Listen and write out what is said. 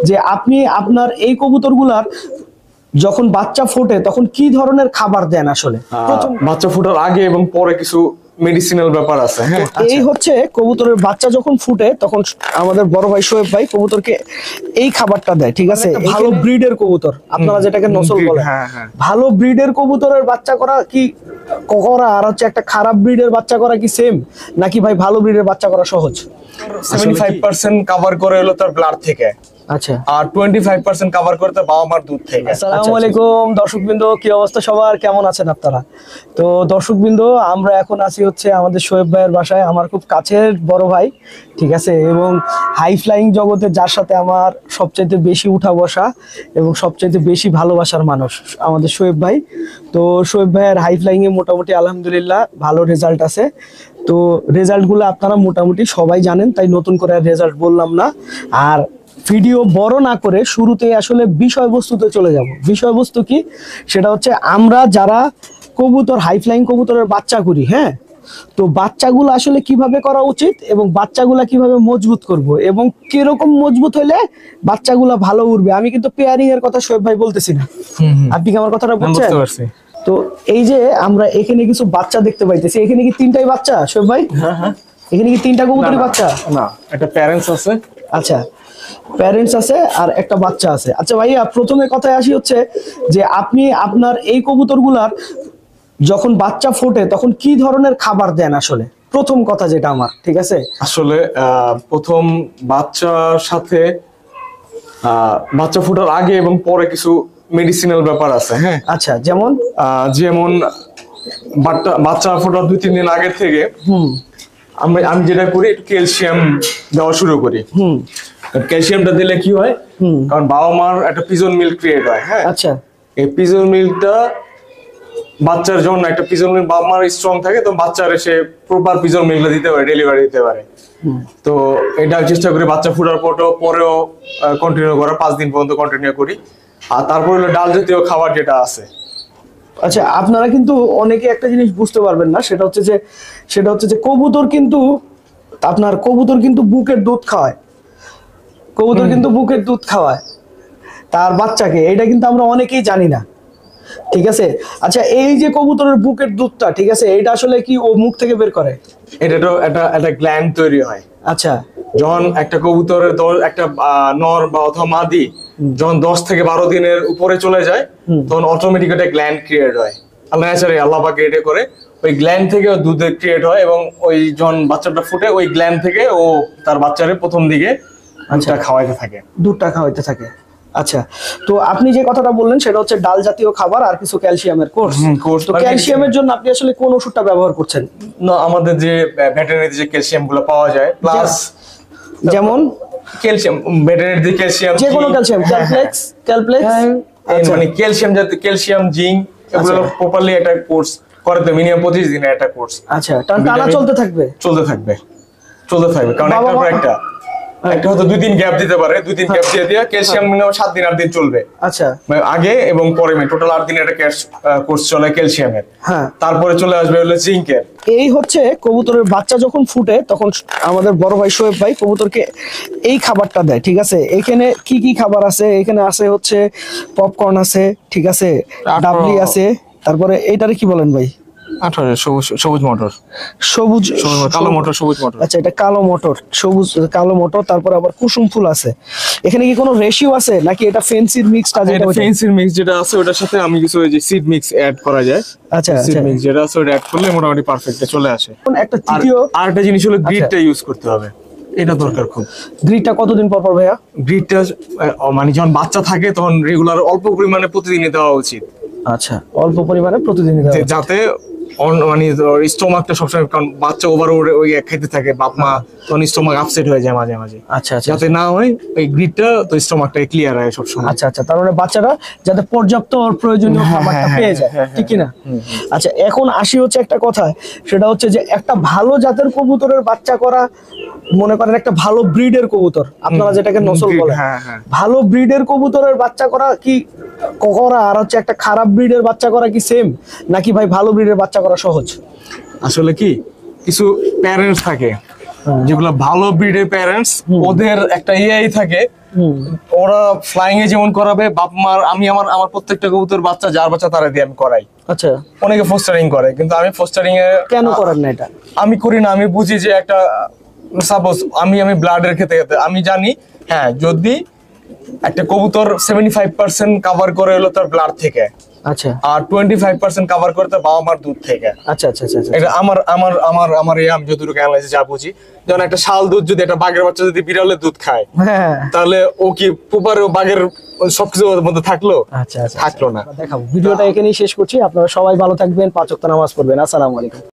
যে আপনি আপনার এই কবুতরগুলার যখন বাচ্চা ফোটে তখন কি ধরনের খাবার দেন আসলে? প্রথম বাচ্চা ফোটার আগে এবং পরে কিছু মেডিসিনাল ব্যাপার আছে। হ্যাঁ, এই হচ্ছে কবুতরের বাচ্চা যখন ফুটে তখন আমাদের বড় ভাই শোয়েব ভাই কবুতরকে এই খাবারটা দেয়, ঠিক আছে? ভালো ব্রিডের কবুতর, আপনারা যেটাকে নসল বলে, ভালো ব্রিডের কবুতরের বাচ্চা করা কি করা আর হচ্ছে একটা খারাপ ব্রিডের বাচ্চা করা কি সেম, নাকি ভাই ভালো ব্রিডের বাচ্চা করা সহজ? 75% কভার করে হলো তার ব্লাড থেকে, আচ্ছা, আর 25% কভার করতে বাবা মার দুধ থেকে। আসসালামু আলাইকুম দর্শকবৃন্দ, কি অবস্থা সবার, কেমন আছেন আপনারা? তো দর্শকবৃন্দ, আমরা এখন আছি হচ্ছে আমাদের শোয়েব ভাইয়ের বাসায়, আমার খুব কাছের বড় ভাই, ঠিক আছে, এবং হাই ফ্লাইং জগতে যার সাথে আমার সবচাইতে বেশি উঠা বসা এবং সবচাইতে বেশি ভালোবাসার মানুষ আমাদের শোয়েব ভাই। তো শোয়েব ভাইয়ের হাই ফ্লাইং এ মোটামুটি আলহামদুলিল্লাহ ভালো রেজাল্ট আছে। তো রেজাল্টগুলো আপনারা মোটামুটি সবাই জানেন, তাই নতুন করে রেজাল্ট বললাম না। আর ভিডিও বড় না করে শুরুতেই আসলে বিষয়বস্তুতে চলে যাব। বিষয়বস্তু কি, সেটা হচ্ছে আমরা যারা কবুতর হাই ফ্লাইং কবুতরের বাচ্চা করি, হ্যাঁ, তো বাচ্চাগুলো আসলে কিভাবে করা উচিত এবং বাচ্চাগুলা কিভাবে মজবুত করব এবং কিরকম মজবুত হলে বাচ্চাগুলা ভালো উঠবে। আমি কিন্তু পেয়ারিং এর কথা শোয়েব ভাই বলতেছি না, আপনি কি আমার কথাটা বুঝছেন? তো এই যে আমরা এখানে কিছু বাচ্চা দেখতে পাইতেছি, এখানে কি তিনটাই বাচ্চা শোয়েব ভাই? হ্যাঁ হ্যাঁ, এখানে কি তিনটা কবুতরের বাচ্চা? না, একটা প্যারেন্টস আছে। আচ্ছা, প্যারেন্টস আছে আর একটা বাচ্চা আছে। আচ্ছা ভাইয়া, প্রথমে কথায় আসি হচ্ছে যে আপনি আপনার এই কবুতরগুলার যখন বাচ্চা ফোটে তখন কি ধরনের খাবার দেন আসলে? প্রথম কথা যেটা আমার, ঠিক আছে, আসলে প্রথম বাচ্চার সাথে বাচ্চা ফোটার আগে এবং পরে কিছু মেডিসিনাল ব্যাপার আছে। হ্যাঁ, আচ্ছা, যেমন যেমন বাচ্চা ফোটার 2-3 দিন আগে থেকে আমি যেটা করি, একটু ক্যালসিয়াম দেওয়া শুরু করি। ক্যালসিয়ামটা দিলে কি হয়, কারণ বাবা মার একটা পিজন মিল্ক ক্রিয়েট হয়। হ্যাঁ, আচ্ছা, এই পিজন মিল্কটা বাচ্চার জন্য, একটা পিজন মিল্ক বাবা মার স্ট্রং থাকে তো বাচ্চার এসে প্রপার পিজন মিল্কটা দিতে পারে, ডেলিভারি দিতে পারে। তো এটা চেষ্টা করি বাচ্চা ফুটার পরেও কন্টিনিউ করা, 5 দিন পর্যন্ত কন্টিনিউ করি। আর তারপরে হলো ডাল জাতীয় খাবার যেটা আছে। আচ্ছা, আপনারা কিন্তু অনেকে একটা জিনিস বুঝতে পারবেন না, সেটা হচ্ছে যে কবুতর কিন্তু বুকের দুধ খাওয়ায়, কবুতর কিন্তু বুকের দুধ খাওয়ায় তার বাচ্চাকে, এটা কিন্তু আমরা অনেকেই জানি না, ঠিক আছে? আচ্ছা, এই যে কবুতরের বুকের দুধটা, ঠিক আছে, এটা আসলে কি ও মুখ থেকে বের করে? এটা তো একটা গ্ল্যান্ড তৈরি হয়। আচ্ছা, যখন একটা কবুতরের একটা নর বা অথবা মাদি যখন 10 থেকে 12 দিনের উপরে চলে যায়, তখন অটোমেটিক একটা গ্ল্যান্ড ক্রিয়েট হয়। আল্লাহ পাক এটা করে, ওই গ্ল্যান্ড থেকে দুধ ক্রিয়েট হয় এবং ওই যখন বাচ্চাটা ফুটে ওই গ্ল্যান্ড থেকে ও তার বাচ্চারে প্রথম দিকে দুধটা খাওয়াইতে থাকে। আচ্ছা, তো আপনি যে কথাটা বললেন সেটা হচ্ছে ডাল জাতীয় খাবার আর কিছু ক্যালসিয়ামের কোর্স। তো ক্যালসিয়ামের জন্য আপনি আসলে কোন ওষুধটা ব্যবহার করছেন? না, আমাদের যে ভেটেরিনারিতে যে ক্যালসিয়াম গুলো পাওয়া যায়, প্লাস যেমন ক্যালসিয়াম, ভেটেরিনারি ক্যালসিয়াম, যে কোনো ক্যালসিয়াম, ক্যালপ্লেক্স, মানে ক্যালসিয়াম জাতীয় ক্যালসিয়াম, জিঙ্ক, এগুলো প্রপারলি একটা কোর্স করতে মিনিমাম 25 দিনের একটা কোর্স। আচ্ছা, টানা চলতে থাকবে কারণ একটার পর একটা হয়তো 2 দিন গ্যাপ দিতে পারে, 2 দিন গ্যাপ দিয়ে ক্যালসিয়াম মিনিমাম 7 দিন 8 দিন চলবে। আচ্ছা, মানে আগে এবং পরে টোটাল 8 দিনের একটা কোর্স চলে ক্যালসিয়ামের। হ্যাঁ, তারপরে চলে আসবে হলো জিঙ্কের। এই হচ্ছে কবুতরের বাচ্চা যখন ফুটে তখন আমাদের বড় ভাই শোয়েব ভাই কবুতরকে এই খাবারটা দেয়, ঠিক আছে? এখানে কি কি খাবার আছে? এখানে আছে হচ্ছে পপকর্ন আছে, ঠিক আছে, ডাবলি আছে, তারপরে এইটারে কি বলেন ভাই? সবুজ মটর, কালো মটর, সবুজ মটর। আচ্ছা, এটা কালো মটর, সবুজ কালো মটর, তারপরে আবার কুসুম ফুল আছে। এখানে কি কোনো রেশিও আছে নাকি এটা ফেন্সির মিক্সটা? যেটা ফেন্সির মিক্স যেটা আছে ওটার সাথে আমি কিছু ওই যে সিড মিক্স অ্যাড করা যায়। আচ্ছা, সিড মিক্স যেটা আছে ওটা অ্যাড করলে মোটামুটি পারফেক্ট চলে আসে। একটা তৃতীয় আরেকটা জিনিস হলো গ্রিডটা ইউজ করতে হবে, এটা দরকার খুব। গ্রিডটা কতদিন পর ভাইয়া? গ্রিডটা মানে যখন বাচ্চা থাকে তখন রেগুলার অল্প পরিমাণে প্রতিদিনই দেওয়া উচিত। আচ্ছা, অল্প পরিমাণে প্রতিদিন, যাতে মানে স্টোমাকটা সবসময়, কারণ বাচ্চা ওভার ওই খাইতে থাকে বাপ মা, তখন স্টোমাক আপসেট হয়ে যায় মাঝে মাঝে। আচ্ছা, যাতে না হয় ওই গ্রিডটা তো স্টোমাকটা ক্লিয়ার হয় সবসময়। আচ্ছা, তার মানে বাচ্চারা যাতে পর্যাপ্ত প্রয়োজনীয় খাবারটা পেয়ে যায়, ঠিক কি না? আচ্ছা, এখন আসি হচ্ছে একটা কথা, সেটা হচ্ছে যে একটা ভালো জাতের কবুতরের বাচ্চা করা, মনে করেন একটা ভালো ব্রিডের কবুতর, আপনারা যেটাকে নসল বলেন, ভালো ব্রিডের কবুতরের বাচ্চা করা কি করা আর হচ্ছে একটা খারাপ ব্রিডের বাচ্চা করা কি সেম, নাকি ভাই ভালো ব্রিডের বাচ্চা করা সহজ? আসলে কি কিছু প্যারেন্টস থাকে যেগুলো ভালো ব্রিডের প্যারেন্টস, ওদের একটা এআই থাকে, ওরা ফ্লাইং এ যেমন করাবে বাপ মার, আমি আমার প্রত্যেকটা কবুতর বাচ্চা যার বাচ্চা তারা দিয়ে আমি করাই। আচ্ছা, অনেকে ফোস্টারিং করে, কিন্তু আমি ফোস্টারিং এ কেন করেন না এটা? আমি করি না। আমি বুঝি যে একটা সাপোজ আমি ব্লাডের ক্ষেত্রে আমি জানি, হ্যাঁ, যদি একটা কবুতর 75% কভার করে হলো তার ব্লাড থেকে, আচ্ছা আর 25% কভার করে তার বাবা মার দুধ থেকে। আচ্ছা আচ্ছা আচ্ছা এটা আমার আমি যতটুকু অ্যানালাইসিস যা বুঝি, যেমন একটা শাল দুধ যদি একটা বাঘের বাচ্চা যদি বিড়ালের দুধ খায়, হ্যাঁ। তাহলে ও কি প্রপার বাঘের সবকিছু ওর মধ্যে থাকলো? আচ্ছা আচ্ছা, থাকলো না। দেখাবো। ভিডিওটা এখানেই শেষ করছি। আপনারা সবাই ভালো থাকবেন, 5 ওয়াক্ত নামাজ পড়বেন। আসসালামু আলাইকুম।